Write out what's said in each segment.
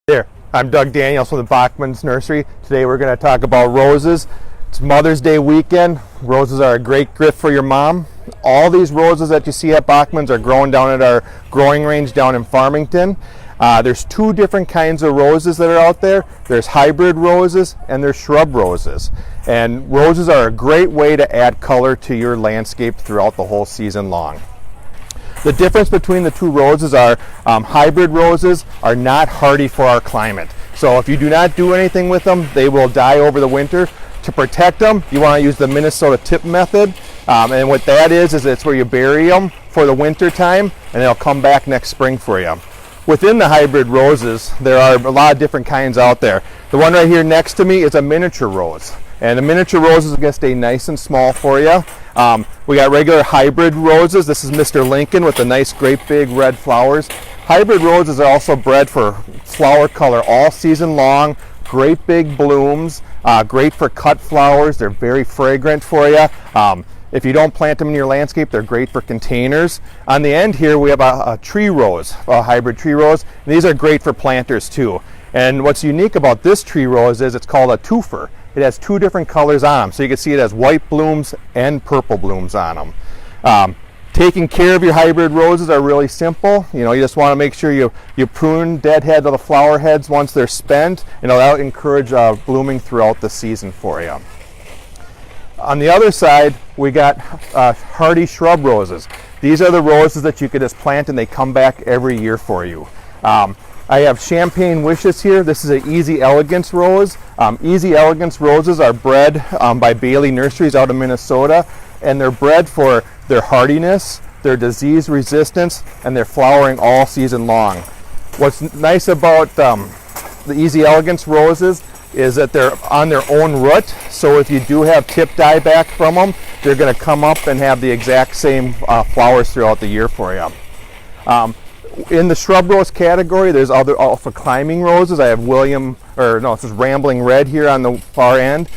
There, I'm Doug Daniels from the Bachman's Nursery. Today we're going to talk about roses. It's Mother's Day weekend. Roses are a great gift for your mom. All these roses that you see at Bachman's are grown down at our growing range down in Farmington. There's two different kinds of roses that are out there. There's hybrid roses and there's shrub roses. And roses are a great way to add color to your landscape throughout the whole season long. The difference between the two roses are hybrid roses are not hardy for our climate. So if you do not do anything with them, they will die over the winter. To protect them, you want to use the Minnesota tip method. And what that is it's where you bury them for the winter time and they'll come back next spring for you. Within the hybrid roses, there are a lot of different kinds out there. The one right here next to me is a miniature rose. And the miniature roses are going to stay nice and small for you. We got regular hybrid roses. This is Mr. Lincoln with the nice great big red flowers. Hybrid roses are also bred for flower color all season long. Great big blooms, great for cut flowers. They're very fragrant for you. If you don't plant them in your landscape, they're great for containers. On the end here, we have a tree rose, a hybrid tree rose. And these are great for planters too. And what's unique about this tree rose is it's called a twofer. It has two different colors on them. So you can see it has white blooms and purple blooms on them. Taking care of your hybrid roses are really simple. You just want to make sure you prune dead head of the flower heads once they're spent, and that'll encourage blooming throughout the season for you. On the other side, we got hardy shrub roses. These are the roses that you could just plant and they come back every year for you. I have Champagne Wishes here. This is an Easy Elegance rose. Easy Elegance roses are bred by Bailey Nurseries out of Minnesota, and they're bred for their hardiness, their disease resistance, and their flowering all season long. What's nice about the Easy Elegance roses is that they're on their own root, so if you do have tip dieback from them, they're going to come up and have the exact same flowers throughout the year for you. In the shrub rose category, there's other alpha climbing roses. I have this is Rambling Red here on the far end.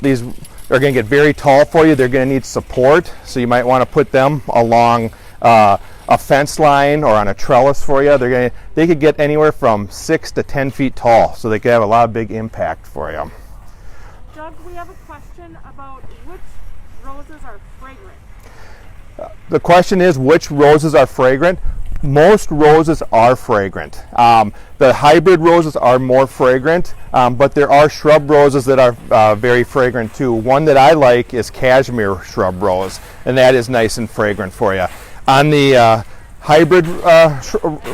These are going to get very tall for you. They're going to need support, so you might want to put them along a fence line or on a trellis for you. They could get anywhere from 6 to 10 feet tall, so they could have a lot of big impact for you. Doug, we have a question about which roses are fragrant. The question is which roses are fragrant. Most roses are fragrant. The hybrid roses are more fragrant, but there are shrub roses that are very fragrant too. One that I like is Cashmere Shrub Rose, and that is nice and fragrant for you. On the hybrid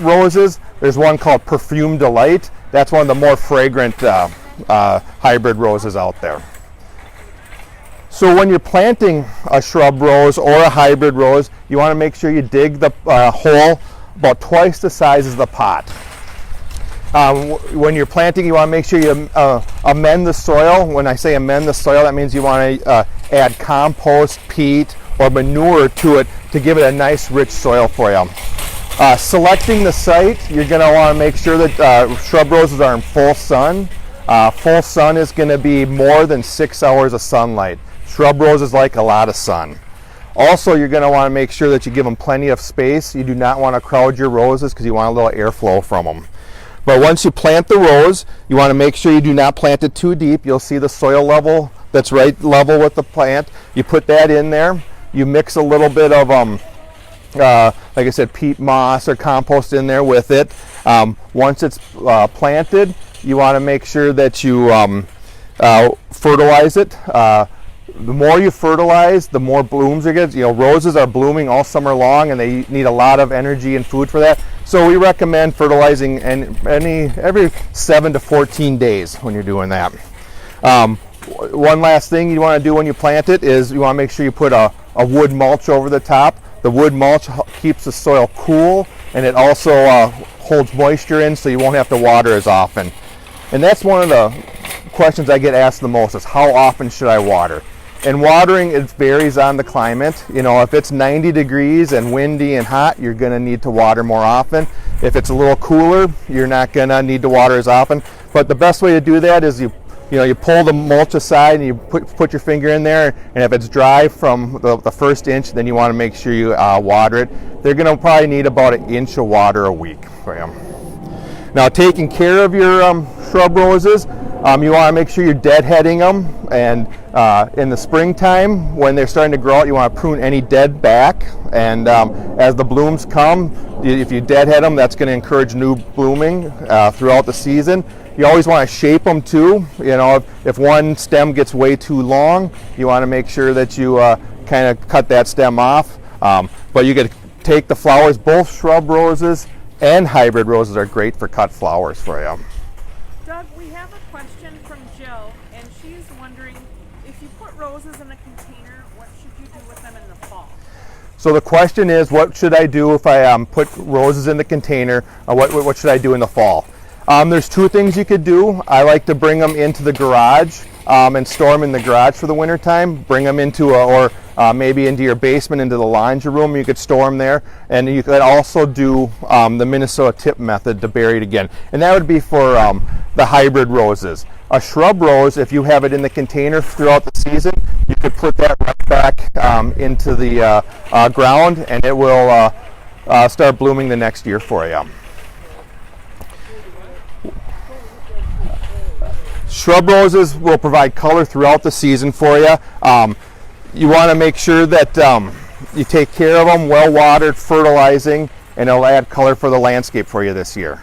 roses, there's one called Perfume Delight. That's one of the more fragrant hybrid roses out there. So when you're planting a shrub rose or a hybrid rose, you want to make sure you dig the hole about twice the size as the pot. When you're planting, you want to make sure you amend the soil. When I say amend the soil, that means you want to add compost, peat, or manure to it to give it a nice rich soil for you. Selecting the site, you're going to want to make sure that shrub roses are in full sun. Full sun is going to be more than 6 hours of sunlight. Shrub roses like a lot of sun. Also, you're going to want to make sure that you give them plenty of space. You do not want to crowd your roses because you want a little airflow from them. But once you plant the rose, you want to make sure you do not plant it too deep. You'll see the soil level that's right level with the plant. You put that in there. You mix a little bit of, like I said, peat moss or compost in there with it. Once it's planted, you want to make sure that you fertilize it. The more you fertilize, the more blooms you get. Roses are blooming all summer long, and they need a lot of energy and food for that. So we recommend fertilizing every 7 to 14 days when you're doing that. One last thing you want to do when you plant it is you want to make sure you put a wood mulch over the top. The wood mulch keeps the soil cool, and it also holds moisture in, so you won't have to water as often. And that's one of the questions I get asked the most is how often should I water? And watering, it varies on the climate. If it's 90 degrees and windy and hot, you're going to need to water more often. If it's a little cooler, you're not going to need to water as often. But the best way to do that is you pull the mulch aside and you put your finger in there, and if it's dry from the first inch, then you want to make sure you water it. They're going to probably need about 1 inch of water a week for you. Now, taking care of your shrub roses, you want to make sure you're deadheading them, and in the springtime when they're starting to grow out, you want to prune any dead back, and as the blooms come, if you deadhead them, that's going to encourage new blooming throughout the season. You always want to shape them too. You know, if one stem gets way too long, you want to make sure that you kind of cut that stem off. But you could take the flowers, both shrub roses and hybrid roses are great for cut flowers for you. Doug, we have a question from Jill, and she's wondering, if you put roses in a container, what should you do with them in the fall? So the question is, what should I do if I put roses in the container? What should I do in the fall? There's two things you could do. I like to bring them into the garage and store them in the garage for the winter time. Bring them into or maybe into your basement, into the laundry room. You could store them there, and you could also do the Minnesota tip method to bury it again, and that would be for the hybrid roses. A shrub rose, if you have it in the container throughout the season, you could put that right back into the ground, and it will start blooming the next year for you. Shrub roses will provide color throughout the season for you. You want to make sure that you take care of them, well watered, fertilizing, and it'll add color for the landscape for you this year.